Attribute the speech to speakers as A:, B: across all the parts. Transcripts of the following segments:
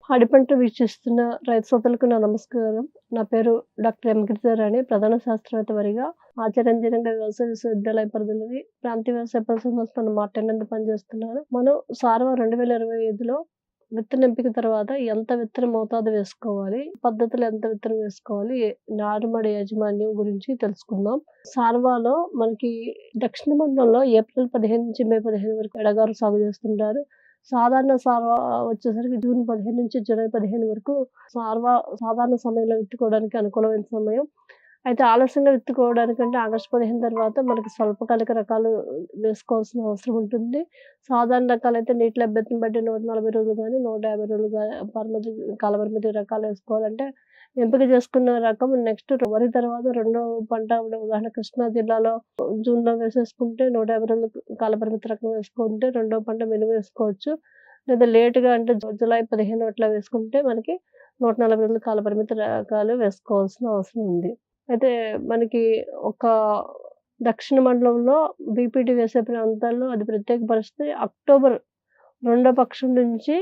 A: పాడి పంటలు వీక్షిస్తున్న రైతు సోదరులకు నా నమస్కారం. నా పేరు డాక్టర్ ఎం. గిరిజారాణి. ప్రధాన శాస్త్రవేత్త వారిగా ఆచార్య ఇంజనీరింగ్ వ్యవసాయ విశ్వవిద్యాలయ పరిధిలోని ప్రాంతీయ వ్యవసాయ పరిశోధన సంస్థను మార్టైనందు పనిచేస్తున్నాను. మనం సార్వ 2025లో విత్తన ఎంపిక తర్వాత ఎంత విత్తన మోతాదు వేసుకోవాలి? పద్ధతులు ఎంత విత్తనం వేసుకోవాలి? నారుమడి యాజమాన్యం గురించి తెలుసుకుందాం. సార్వాలో మనకి దక్షిణ మండలంలో ఏప్రిల్ 15 నుంచి మే 15 వరకు ఎడగారు సాగు చేస్తుంటారు. సాధారణ సార్వా వచ్చేసరికి జూన్ 15 నుంచి జూలై 15 వరకు సాధారణ సమయంలో విత్తుకోవడానికి అనుకూలమైన సమయం. అయితే ఆలస్యంగా విత్తుకోవడానికంటే ఆగస్టు 15 తర్వాత మనకి స్వల్పకాలిక రకాలు వేసుకోవాల్సిన అవసరం ఉంటుంది. సాధారణ రకాలైతే నీటి లభ్యతను బట్టి 140 రోజులు గానీ, 150 రోజులు కాలపరిమితి రకాలు వేసుకోవాలంటే ఎంపిక చేసుకున్న రకం నెక్స్ట్ వరి తర్వాత రెండో పంట ఉదాహరణ కృష్ణా జిల్లాలో జూన్‌లో వేసేసుకుంటే 150 రోజులు కాలపరిమితి రకం వేసుకుంటే రెండో పంట మినుము వేసుకోవచ్చు. లేదా లేట్‌గా అంటే జూలై 15 అట్లా వేసుకుంటే మనకి 140 రోజులు కాలపరిమితి రకాలు వేసుకోవాల్సిన అవసరం ఉంది. అయితే మనకి ఒక దక్షిణ మండలంలో బీపీటీ వేసే ప్రాంతాల్లో అది ప్రత్యేక పరిస్థితి. అక్టోబర్ రెండో పక్షం నుంచి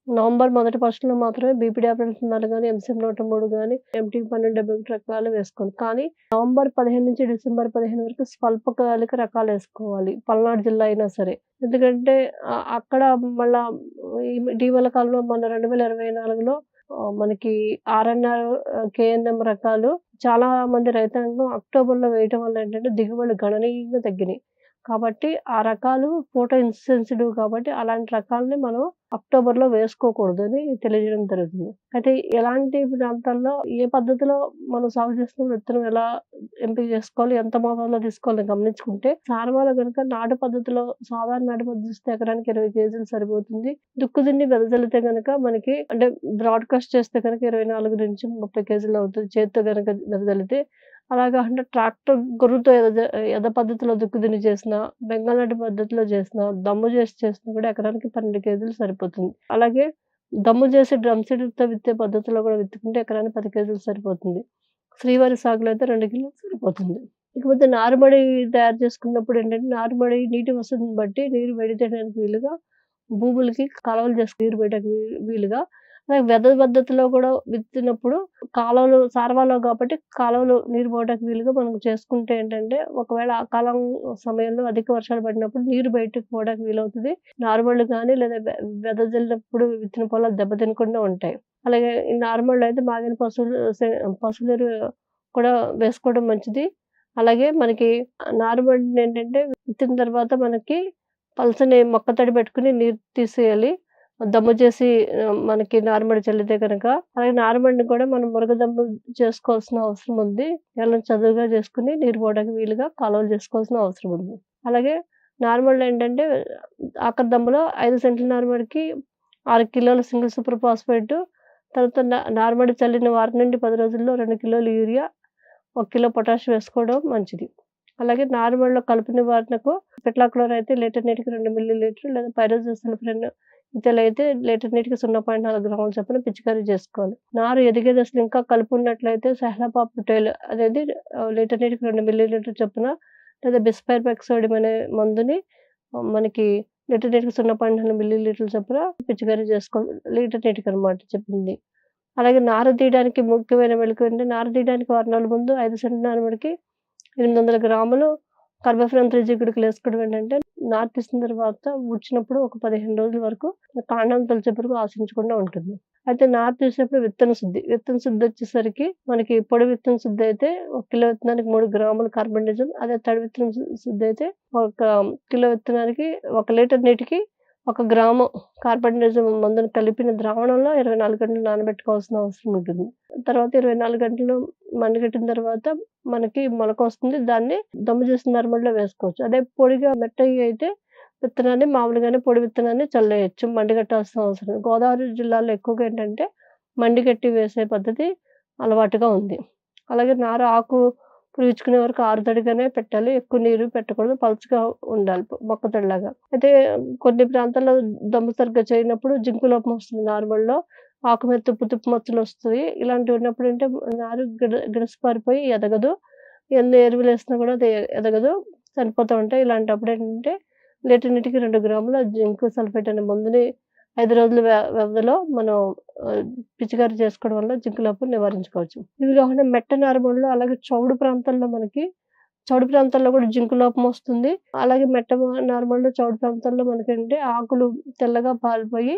A: నవంబర్ మొదటి పక్షంలో మాత్రమే బీపీటీ ఆపరేషన్లు గానీ, ఎంసీఎం 103 గానీ, ఎంటీ 1271 రకాలు వేసుకోవాలి. కానీ నవంబర్ 15 నుంచి డిసెంబర్ 15 వరకు స్వల్పకాలిక రకాలు వేసుకోవాలి. పల్నాడు జిల్లా అయినా సరే. ఎందుకంటే అక్కడ మళ్ళా ఇటీవల కాలంలో మన 2024లో మనకి ఆర్ఎన్ఆర్, కేఎన్ఎం రకాలు చాలా మంది రైతాంగం అక్టోబర్‌లో వేయటం వల్ల ఏంటంటే దిగుబడులు గణనీయంగా తగ్గినాయి. కాబట్టి ఆ రకాలు ఫోటో సెన్సిటివ్ కాబట్టి అలాంటి రకాలని మనం అక్టోబర్‌లో వేసుకోకూడదని తెలియజేయడం జరుగుతుంది. అయితే ఎలాంటి ప్రాంతాల్లో ఏ పద్ధతిలో మనం సాగు చేస్తున్న విత్తనం ఎలా ఎంపిక చేసుకోవాలి, ఎంత మోతాదులో తీసుకోవాలని గమనించుకుంటే సార్వాలో గనుక నాటు పద్ధతిలో సాధారణ నాటు పద్ధతి ఇస్తే ఎకరానికి 20 కేజీలు సరిపోతుంది. దుక్కుదున్ని వెదజల్లితే గనక మనకి అంటే బ్రాడ్‌కాస్ట్ చేస్తే గనక 24-30 కేజీలు అవుతుంది. చేత్తో గనక వెదజల్లితే. అలా కాకుండా ట్రాక్టర్ గొర్రుతో ఎద పద్ధతిలో దుక్కుదున్ని చేసినా, బెంగాల్ నాటు పద్ధతిలో చేసినా, దమ్ము చేసినా కూడా ఎకరానికి 12 కేజీలు సరిపోతుంది. అలాగే దమ్ము చేసి డ్రమ్ సీడర్‌తో విత్తే పద్ధతిలో కూడా విత్తుకుంటే ఎకరానికి 10 కేజీలు సరిపోతుంది. శ్రీవారి సాగులో అయితే 2 కిలోలు సరిపోతుంది. ఇకపోతే నారుమడి తయారు చేసుకున్నప్పుడు ఏంటంటే, నారుమడి నీటి వసతిని బట్టి నీరు విడిచేయడానికి వీలుగా భూములకి కాలువలు చేసుకొని నీరు పోయడానికి వీలుగా అలాగే వెద పద్ధతిలో కూడా విత్తినప్పుడు కాలువలు సార్వాలో కాబట్టి కాలువలు నీరు పోవడానికి వీలుగా మనం చేసుకుంటే ఏంటంటే, ఒకవేళ ఆ కాలం సమయంలో అధిక వర్షాలు పడినప్పుడు నీరు బయటకు పోవడానికి వీలవుతది. నారుమళ్ళు గానీ లేదా వెదజల్లినప్పుడు విత్తిన పొలాలు దెబ్బతినకుండా ఉంటాయి. అలాగే ఈ నారుమళ్ళు అయితే మాగిన పశువుల కూడా వేసుకోవడం మంచిది. అలాగే మనకి నారుమడిని ఏంటంటే విత్తిన తర్వాత మనకి పలచని మొక్క తడి పెట్టుకొని నీరు తీసేయాలి. దమ్ము చేసి మనకి నారుమడి చల్లితే గనక. అలాగే నారుమడిని కూడా మనం మురగదమ్ము చేసుకోవాల్సిన అవసరం ఉంది. నేలను చదునుగా చేసుకొని నీరు పోవడానికి వీలుగా కాలువలు చేసుకోవాల్సిన అవసరం ఉంది. అలాగే నారుమడిలో ఏంటంటే ఆఖరి దమ్ములో 5 సెంట్ల నారుమడికి 6 కిలోల సింగిల్ సూపర్ ఫాస్ఫేట్, తర్వాత నారుమడి చల్లిన వారం నుండి 10 రోజుల్లో 2 కిలోలు యూరియా, 1 కిలో పొటాష్ వేసుకోవడం మంచిది. అలాగే నారుమడిలో కలుపు నివారణకు పెట్లాక్లోర్ అయితే లీటర్ నీటికి 2 మిల్లీలీటర్లు లేదా పైరోజోసల్ఫేన్ ఇతలైతే లీటర్ నీటికి 0.4 గ్రాముల చొప్పున పిచికారీ చేసుకోవాలి. నారు ఎదిగే దశలో ఇంకా కలుపు ఉన్నట్లయితే సహ్లాపాప్టైల్ అనేది లీటర్ నీటికి 2 మిల్లీలీటర్ల చొప్పున లేదా బిస్పైర్‌పెక్సోడియం అనే మందుని మనకి లీటర్ నీటికి 0.4 మిల్లీలీటర్ల చొప్పున పిచికారీ చేసుకోవాలి. లీటర్ నీటికనమాట చెప్పింది. అలాగే నారు తీయడానికి ముఖ్యమైన మెళుకువ ఏంటంటే, నారు తీయడానికి వారం రోజుల ముందు 5 సెంట్ల నారుమడికి 800 గ్రాములు కార్బోఫ్యూరాన్ 3 జిగుడుకులు వేసుకోవడం ఏంటంటే, నారు తీసిన తర్వాత ఊడ్చినప్పుడు ఒక 15 రోజుల వరకు కాండం తొలిచే పురుగు ఆశించకుండా ఉంటుంది. అయితే నారు తీసేటప్పుడు విత్తన శుద్ధి వచ్చేసరికి మనకి పొడి విత్తన శుద్ధి అయితే 1 కిలో విత్తనానికి 3 గ్రాములు కార్బన్డిజం, అదే తడి విత్తనం శుద్ధి అయితే 1 కిలో విత్తనానికి 1 లీటర్ నీటికి 1 గ్రాము కార్బన్డిజం మందును కలిపిన ద్రావణంలో 24 గంటలు నానబెట్టుకోవాల్సిన అవసరం ఉంటుంది. తర్వాత 24 గంటలు మండగట్టిన తర్వాత మనకి మొలకొస్తుంది. దాన్ని దమ్ము చేసిన నారుమడిలో వేసుకోవచ్చు. అదే పొడిగా మెత్తయి అయితే విత్తనాన్ని మామూలుగానే పొడి విత్తనాన్ని చల్లేయొచ్చు. మండిగట్టాల్సిన అవసరం లేదు. గోదావరి జిల్లాలో ఎక్కువగా ఏంటంటే మండిగట్టి వేసే పద్ధతి అలవాటుగా ఉంది. అలాగే నారు ఆకు పీల్చుకునే వరకు ఆరుతడిగానే పెట్టాలి. ఎక్కువ నీరు పెట్టకూడదు. పలుచగా ఉండాలి మొక్క తడిలాగా. అయితే కొన్ని ప్రాంతాల్లో దమ్ము సరిగ్గా చేయనప్పుడు జింకు లోపం వస్తుంది నారుమడిలో. ఆకు మీద తుప్పు మచ్చలొస్తాయి. ఇలాంటివి ఉన్నప్పుడు అంటే నారు గిడసపారిపోయి ఎదగదు. ఎన్ని ఎరువులేసినా కూడా అది ఎదగదు. చనిపోతూ ఉంటాయి. ఇలాంటప్పుడు ఏంటంటే లీటర్ నీటికి 2 గ్రాముల జింక్ సల్ఫేట్ అనే మందుని 5 రోజుల వ్యవధిలో మనం ఆహ్, పిచికారీ చేసుకోవడం వల్ల జింక్ నివారించుకోవచ్చు. ఇవి కాకుండా మెట్ట నారుమడిలో అలాగే చౌడు ప్రాంతాల్లో కూడా జింక్ లోపం వస్తుంది. అలాగే నార్మల్‌గా చౌడు ప్రాంతాల్లో మనకేంటి ఆకులు తెల్లగా పాలిపోయి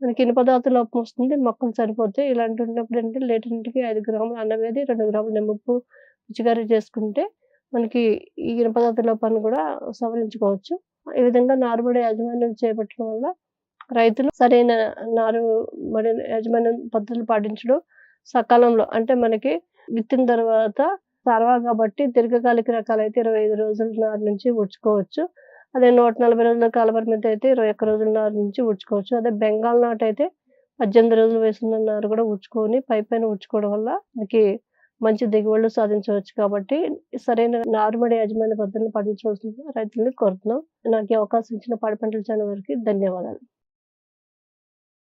A: మనకి ఇనుప ధాతు లోపం వస్తుంది. మొక్కలు చనిపోతాయి. ఇలాంటివి ఉన్నప్పుడంటే లీటర్‌కి 5 గ్రాముల అన్నమేది, 2 గ్రాముల నిమ్మప్పు పిచికారీ చేసుకుంటే మనకి ఈ ఇనుప ధాతు లోపాన్ని కూడా సవరించుకోవచ్చు. ఈ విధంగా నారుమడి యాజమాన్యం చేపట్టడం వల్ల రైతులు సరైన నారుమడి యాజమాన్యం పద్ధతులు పాటించడం సకాలంలో అంటే మనకి విత్తిన తర్వాత కాబట్టి దీర్ఘకాలిక రకాలైతే 25 రోజుల నారు నుంచి వుడ్చుకోవచ్చు. అదే 140 రోజుల కాలపరిమితి అయితే 21 రోజుల నారు నుంచి వుడ్చుకోవచ్చు. అదే బెంగాల్ నాటయితే 18 రోజుల వయసున్న నారు కూడా వుడ్చుకొని పైపైన వుడ్చుకోవడం వల్ల మనకి మంచి దిగుబడులు సాధించవచ్చు కాబట్టి సరైన నారుమడి యాజమాన్య పద్ధతులను పాటించవలసిందిగా రైతుల్ని కోరుతున్నాం. నాకు ఈ అవకాశం ఇచ్చిన పాడి పంటల ఛానల్ వారికి ధన్యవాదాలు.